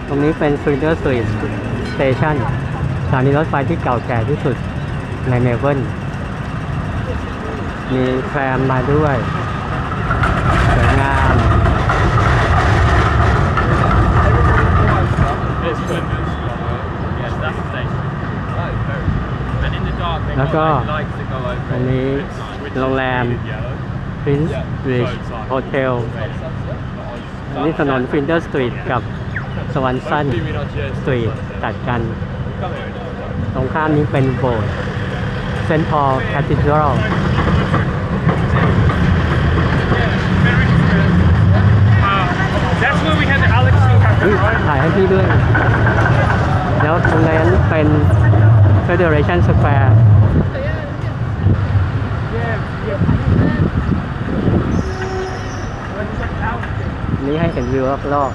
ตรงนี้เป็น Flinders Street Station สถานีรถไฟที่เก่าแก่ที่สุดในเมลเบิร์นมีแทรมมาด้วยสวยงาม แล้วก็อันนี้โรงแรม Prince Rich Hotel อันนี้ถนน Flinders Street กับ Swanson Street ตัดกัน ตรงข้ามนี้เป็นโบสถ์ St. Paul Cathedral ถ่ายให้พี่ด้วย แล้วตรงนั้นเป็น Federation Square นี้ให้เห็นวิวรอบ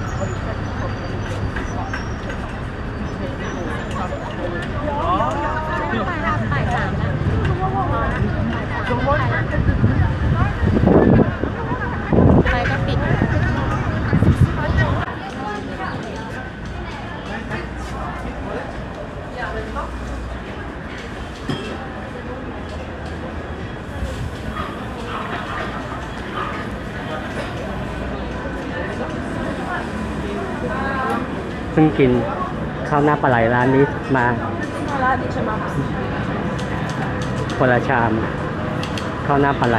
ไปก็ปิดเพิ่งกินข้าวหน้าปลาไหลร้านนี้มาคนละชามข้าวหน้าปลาไหล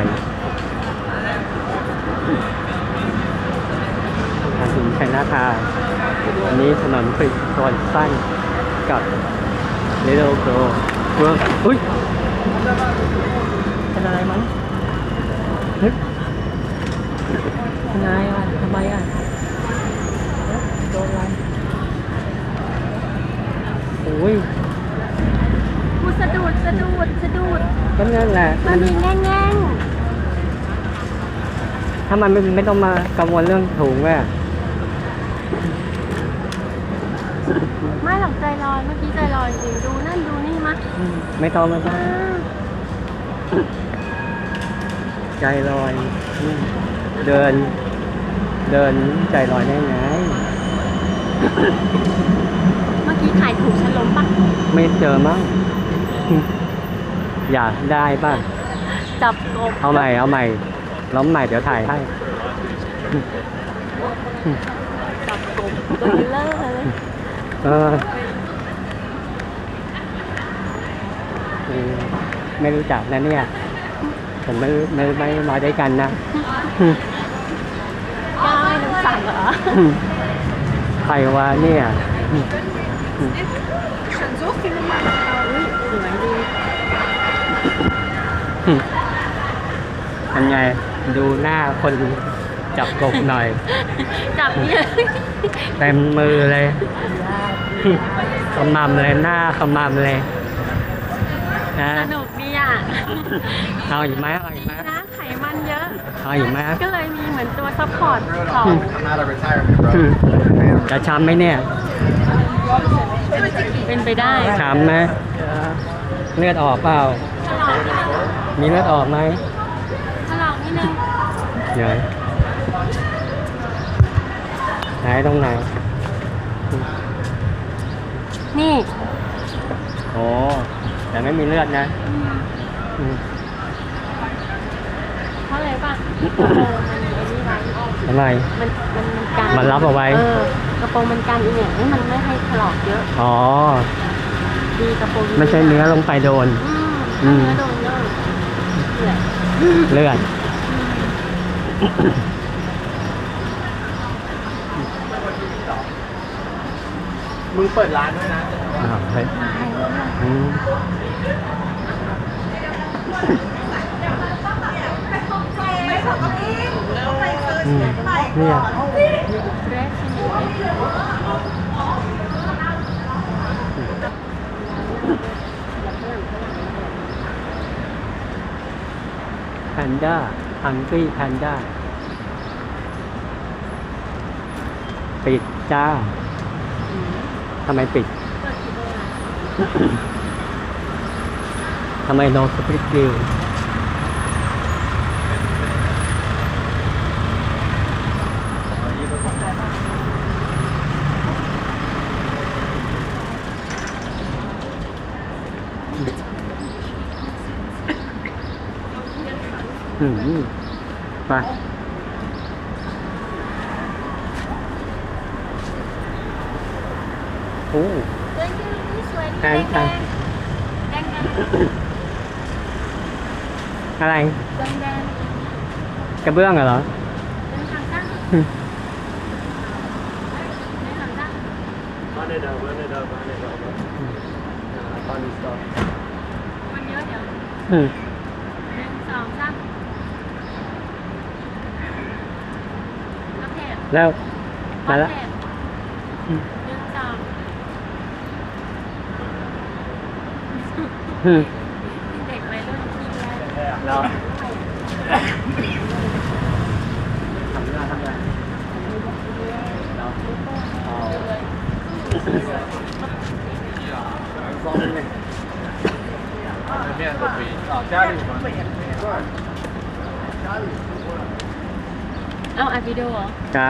ถนนชัยนาทาวน์อันนี้ถนนฟิตซอยสั้นกับเรโดโกเวิร์กอุ้ยเป็นอะไรมั้งเฮ้ยเป็นไงอ่ะทำไมอ่ะโดนอะไรโอ้ยพูดสะดุดก็นั่นแหละมันมีแง่ง ถ้ามันไม่ต้องมากังวลเรื่องถุงอ่ะ ไม่หลับใจลอยเมื่อกี้ใจลอยจริงดูนั่นดูนี่มะไม่ต้องใจลอยเดินใจลอยได้ไง เมื่อกี้ถ่ายถูกฉันล้มปะไม่เจอมั้งอยากได้ป่ะ จับกบเอาใหม่ล้มใหม่เดี๋ยวถ่ายให้จับกบตัวเลิศเลยไม่รู้จักนะเนี่ยผมไม่มาด้วยกันนะย่าไม่น้ำสั่งเหรอใครวะเนี่ยสวยดีเป็นไงดูหน้าคนจับกบหน่อยจับเนี่ยเต็มมือเลยขมำเลยหน้าขมำเลยนะสนุกดีอ่ะเอาอีกไหมนะไขมันเยอะเอาอีกไหมก็เลยมีเหมือนตัวซัพพอร์ตของจะช้ำไหมเนี่ยเป็นไปได้ช้ำไหมเลือดออกเปล่ามีเลือดออกไหมถลอกนิดนึงเดี๋ยวไหนตรงไหนนี่โอ้แต่ไม่มีเลือดนะเพราะอะไรป่ะทำไมมันกันมันรับเอาไว้กระโปรงมันกันเนี่ยมันไม่ให้ถลอกเยอะอ๋อดีกระโปรงไม่ใช่เนื้อลงไปโดนเนื้อโดนเลือดมึงเปิดร้านด้วยนะเฮ้ยเนี่ยแพนด้าฮังกี้แพนด้าปิดจ้าทำไมปิดทำไมโนสปริตดิว ไปโอ้ Thank you this way แพง แดงแดง อะไร แดงแดง กระเบื้องเหรอ เป็นทางตั้งเป็นทางตั้ง Run it up, run it up, run it up. Funny stuff. มันเยอะเดี๋ยว อืม 1 2 3แล้วเพจ แล้วมาแล้ว เพจ อืม 1 2 อืม เด็กวัยรุ่นที่แรก เราทำงานเรา方便面，面都可以啊，家里方便面。 เอาอัดวิดีโอเหรอ จ้า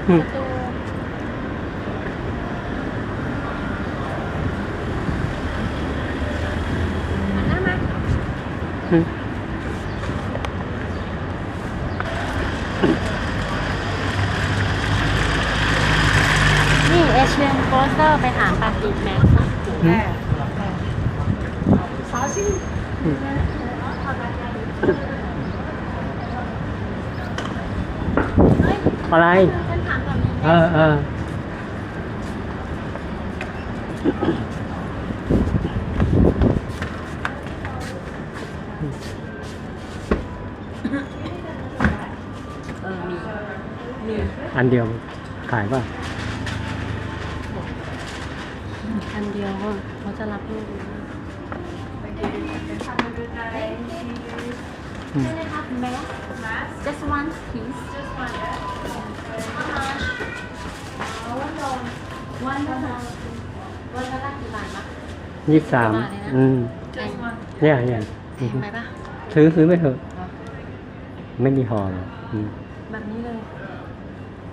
อืม ประตูหันหน้ามา อืม นี่เอเชียนโปสเตอร์ไปถามปากีแมน อืม เฮ้ย อะไร ฉันถามแบบนี้ เออเอออันเดียวขายป่ะ อันเดียวเขาจะรับลูก อืม Mask? Just one piece. Just one. How much? One dollar. One dollar กี่บาทวะ 23อืม Just one. เนี่ย แพงไปปะ ซื้อไม่เถอะ ไม่มีห่อหรอกอืม แบบนี้เลย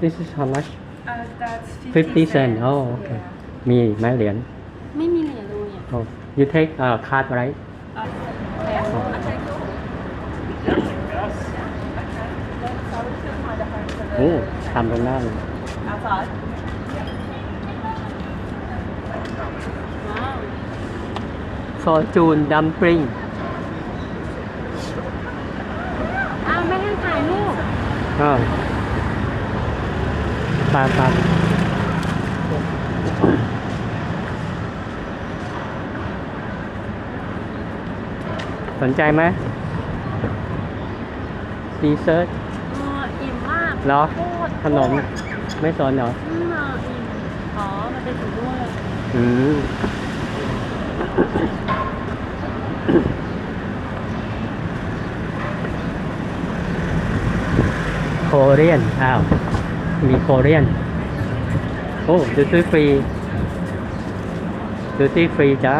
This is how much That's 50 cent oh okay มีไหมเหรียญ ไม่มีเหรียญรูเนี่ย oh you take card right แพง โอ้ทำตรงหน้าเลย outside. ว้าว ซอจูนดัมปริง อ้าวไม่ให้ถ่ายรูป ปาสนใจไหมดีเซิร์ช อิ่มมาก เหรอ โคตร ขนม ไม่สนเหรอ อิ่มอ๋อ มันเป็นถุงด้วย อืม โคเรียน อ้าว มีโคเรียน โอ้ดูตี้ฟรีดูตี้ฟรีจ้า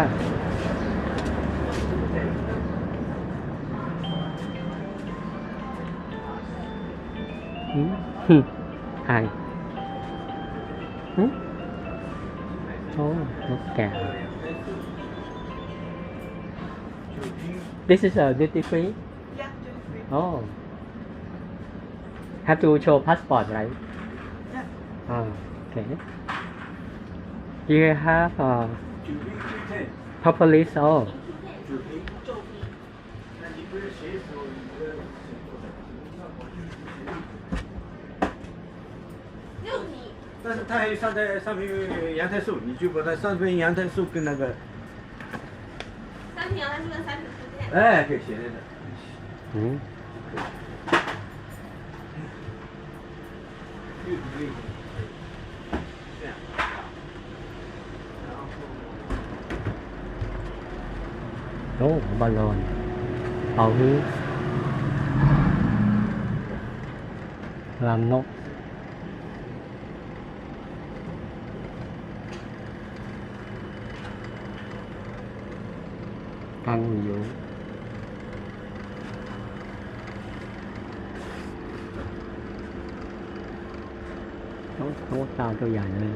หายโอ้นกแก่ This is a duty free? Oh. Have to show passport, right? Oh, okay. Do you have proper list? Oh. 但是它还有上面有阳台树，你就把它上面阳台树跟那个，三平阳台树跟三平书店。哎，可以写在这。嗯。这样。โอ้บอลลูนเอาฮื้อ ลามนกตั้งอยู่นกตาตัวใหญ่เลย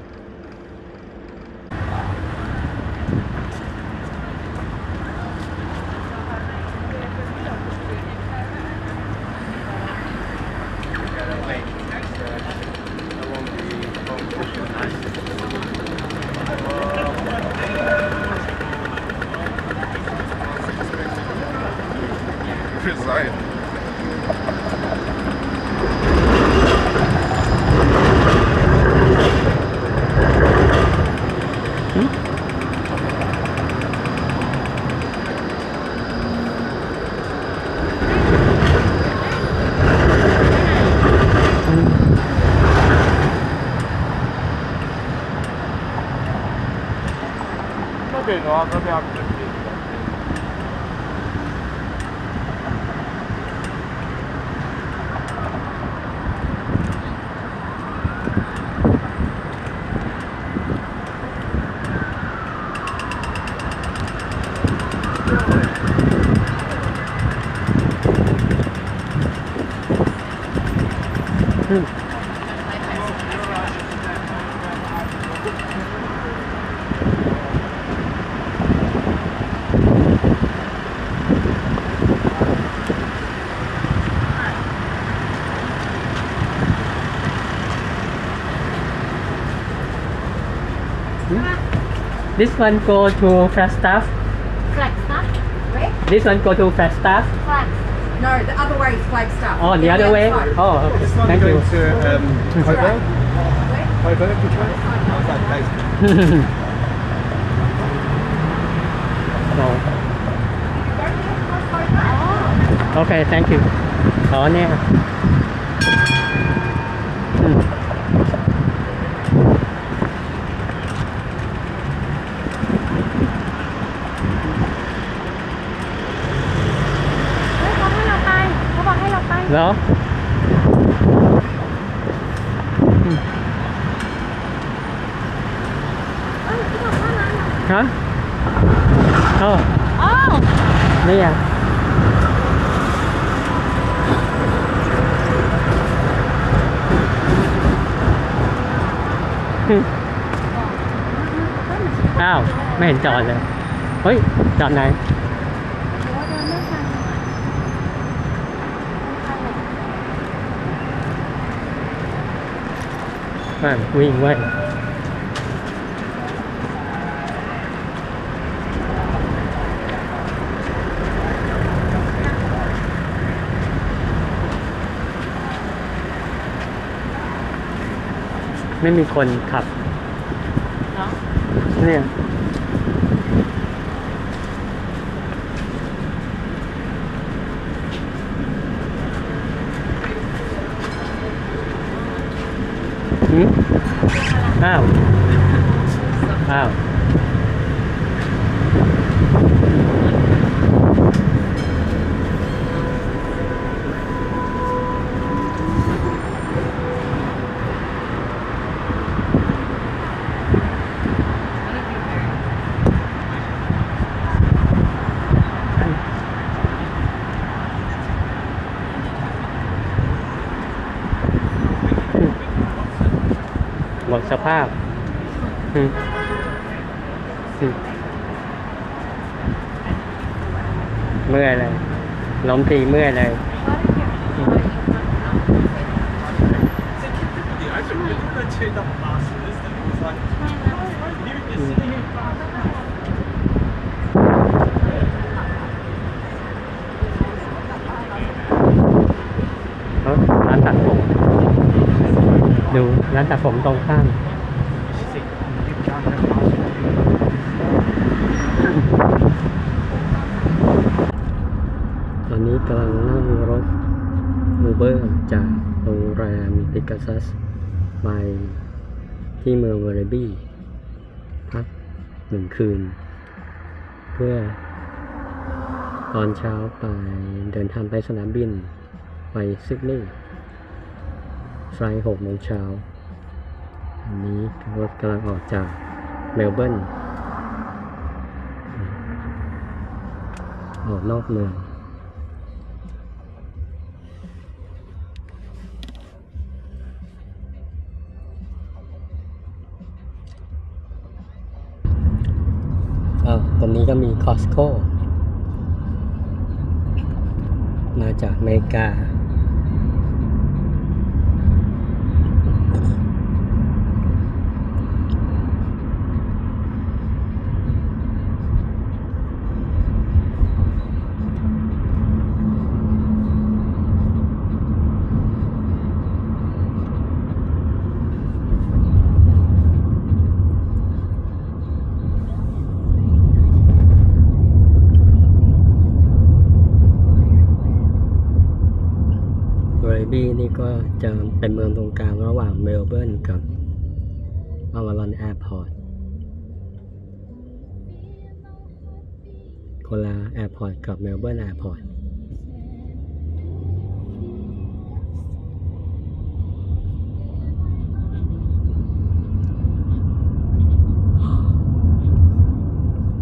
This one go to Flagstaff. Flagstaff? Where? This one go to Flagstaff. Flag. No, the other way is Flagstaff. Oh, the other way. outside. Oh, okay. Thank you. Where? No. Okay, thank you. อ๋อเนี่ยอืมเขาบอกให้เราไป เหรออืม เอ้ยที่บอกว่านั้นเหรอ ฮะอ๋อ อ๋อ นี่อ่ะอ้าว ไม่เห็นจอดเลย เฮ้ย จอดไหน หรือว่าเดินไม่ทันวิ่งไว้ยไม่มีคนขับ เหรอ เนี่ยหืมอ้าว อ้าว หมดสภาพอืมเมื่อยเลยล้มทีเมื่อยเลย ร้านตัดผมดูร้านตัดผมตรงข้ามตอนนี้กำลังนั่งรถอูเบอร์จากโรงแรมพิกาซัสไปที่เมืองเวอร์เรบี้พัก1 คืน เพื่อตอนเช้าไปเดินทางไปสนามบินไปซิดนีย์ ไฟล์6 โมงเช้าอันนี้รถกำลังออกจากเมลเบิร์นออกนอกเมืองตรงนี้ก็มี Costco มาจากอเมริกานี่ก็จะเป็นเมืองตรงกลางระหว่างเมลเบิร์นกับอาวารอนแอร์พอร์ตคนละแอร์พอร์ตกับเมลเบิร์นแอร์พอร์ต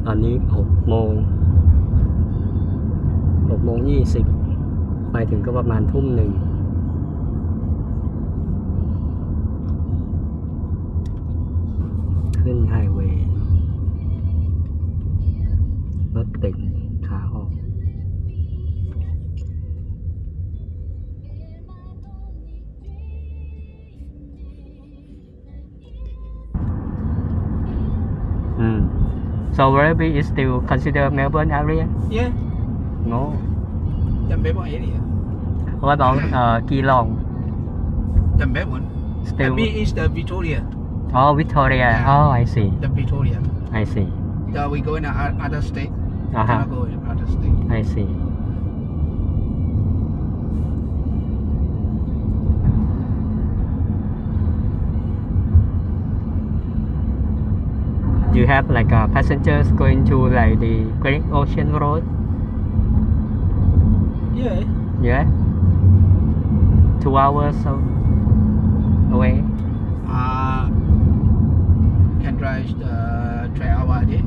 ตอนนี้6 โมง 20ไปถึงก็ประมาณ 1 ทุ่มขึ้นไฮเวย์รถติดขาออกSo Werribee is still considered Melbourne area? Yeah, No. the Melbourne area. What about Geelong? The Melbourne. Still. B is the Victoria. Oh, Victoria. Oh, I see. The Victoria. I see. We go in other state. Uh-huh. Cannot go in other state. I see. Do you have like passengers going to like the Great Ocean Road? Yeah. Yeah. 2 hours away. Can drive 12 hours a day.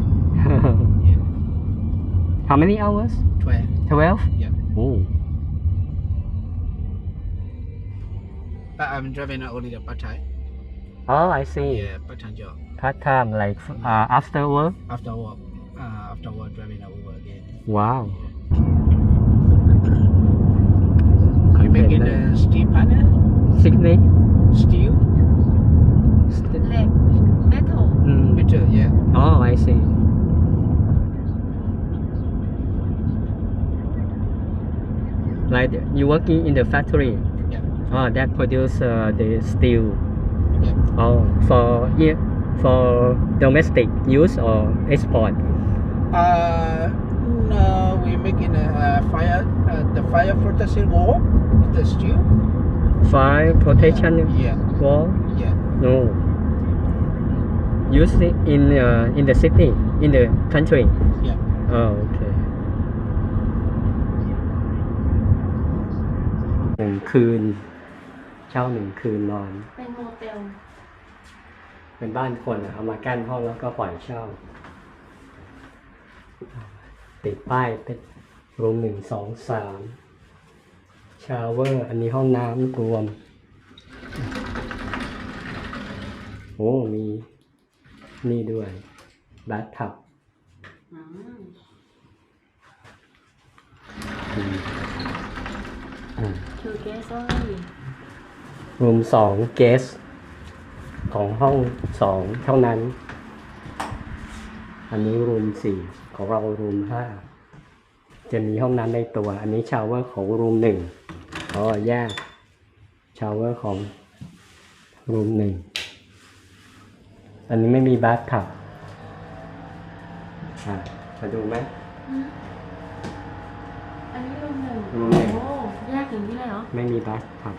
Yeah. How many hours? 12. 12? Yeah. Oh. But I'm driving only the part time. Oh, I see. Yeah, part time job. Part time, like after work? After work driving over again. Wow. You making the steel panel? Sydney? Steel? เหล็ก metal Metal, yeah. Oh, I see. Like you working in the factory? Yeah. Oh, that produce the steel. Yeah. Oh, for domestic use or export? No, we making the fire protection wall with the steel. Fire protection Yeah. wall? Yeah. No. Use it in the city, in the country. Yeah. Oh, okay. 1 คืน เช่า 1 คืนนอน เป็นโมเตล เป็นบ้านคนเอามากั้นห้องแล้วก็ปล่อยเช่า ติดป้ายเป็นรูม 1 2 3 ชาวเวอร์ อันนี้ห้องน้ำรวม โอ้มีนี่ด้วยบาธทับ 2 guests only รูม2 เกสของห้อง2เท่านั้น อันนี้รูม4ของเรารูม5จะมีห้องน้ำในตัว อันนี้ชาวเวอร์ของรูม1อ๋อแยกชาวเวอร์ของรูม1อันนี้ไม่มีบาธทับมาดูไหม อันนี้รูม 1 รูม 1 โอ้แยกอย่างนี้เลยเหรอ ไม่มีบาธทับ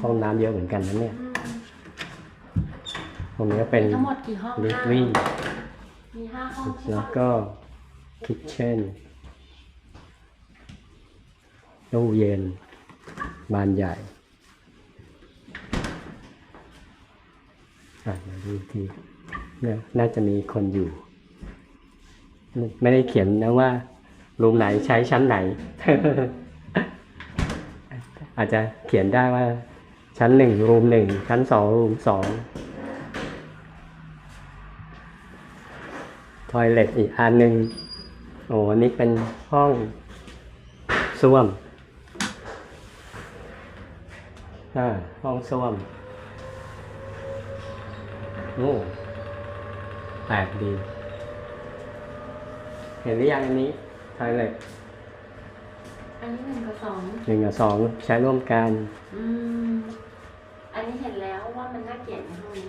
ห้องน้ำเยอะเหมือนกันนะเนี่ยตรงนี้ก็เป็น ทั้งหมดกี่ห้อง ลิฟวี่ มี5 ห้องใช่ แล้ว ปะ ก็คิทเช่นตู้เย็น บานใหญ่มาดูทีเนี่ยน่าจะมีคนอยู่ ไม่ได้เขียนนะว่ารูมไหนใช้ชั้นไหน อาจจะเขียนได้ว่าชั้น1รูม1ชั้น2รูม2ทอยเล็ตอีกอันหนึ่งโอ้นี่เป็นห้องส้วมห้องส้วมโอ้แปลกดี เห็นหรือยังอันนี้ทอยเล็ต อันนี้1 กับ 2 1 กับ 2ใช้ร่วมกัน อันนี้เห็นแล้วว่ามันน่าเกลียดในห้องนี้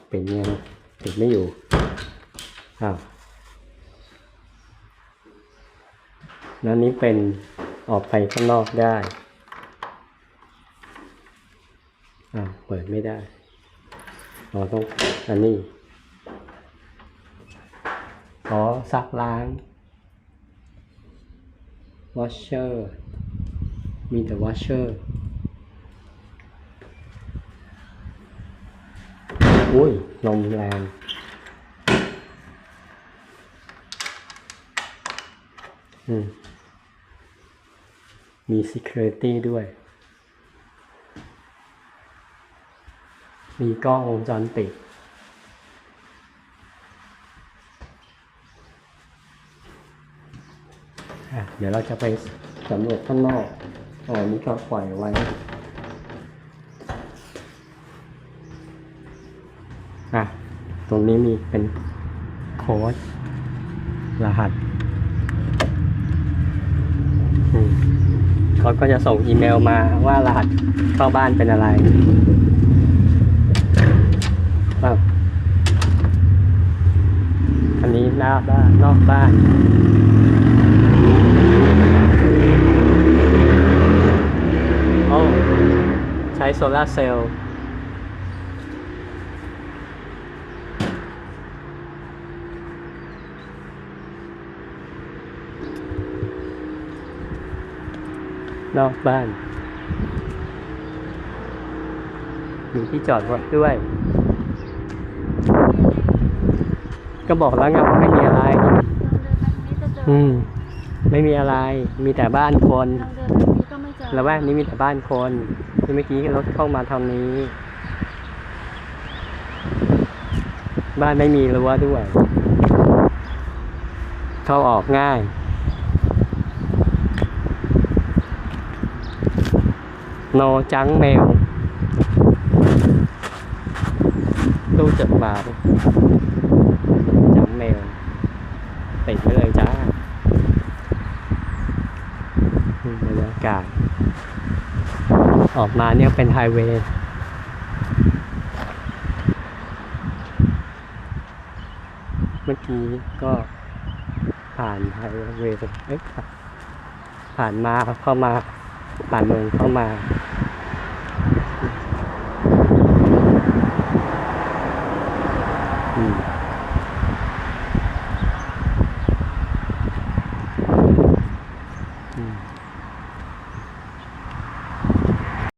เป็นไงนะติดไม่อยู่แล้วนี้เป็นออกไปข้างนอกได้เปิดไม่ได้ต้องอันนี้ซักล้าง washer มีแต่ washer อุ้ยลมแรงมี security ด้วย มีกล้องวงจรปิดเดี๋ยวเราจะไปสำรวจข้างนอกนี่ก็ปล่อยไว้ตรงนี้มีเป็นโค้ดรหัสเขาก็จะส่งอีเมลมาว่ารหัสเข้าบ้านเป็นอะไรอันนี้หน้าบ้านนอกบ้านใช้โซลาร์เซลล์นอกบ้านมีที่จอดรถด้วย ก็บอกแล้วไงว่าไม่มีอะไรไม่มีอะไรมีแต่บ้านคนแล้วแวกนี้มีแต่บ้านคนที่เมื่อกี้รถเข้ามาทางนี้บ้านไม่มีรั้วด้วยเข้าออกง่ายโนจังเมลตู้จดหมายจังเมลติดไปเลยจ้าบรรยากาศออกมาเนี่ยเป็นไฮเวย์เมื่อกี้ก็ผ่านไฮเวย์ผ่านมาเข้ามาผ่านเมืองเข้ามา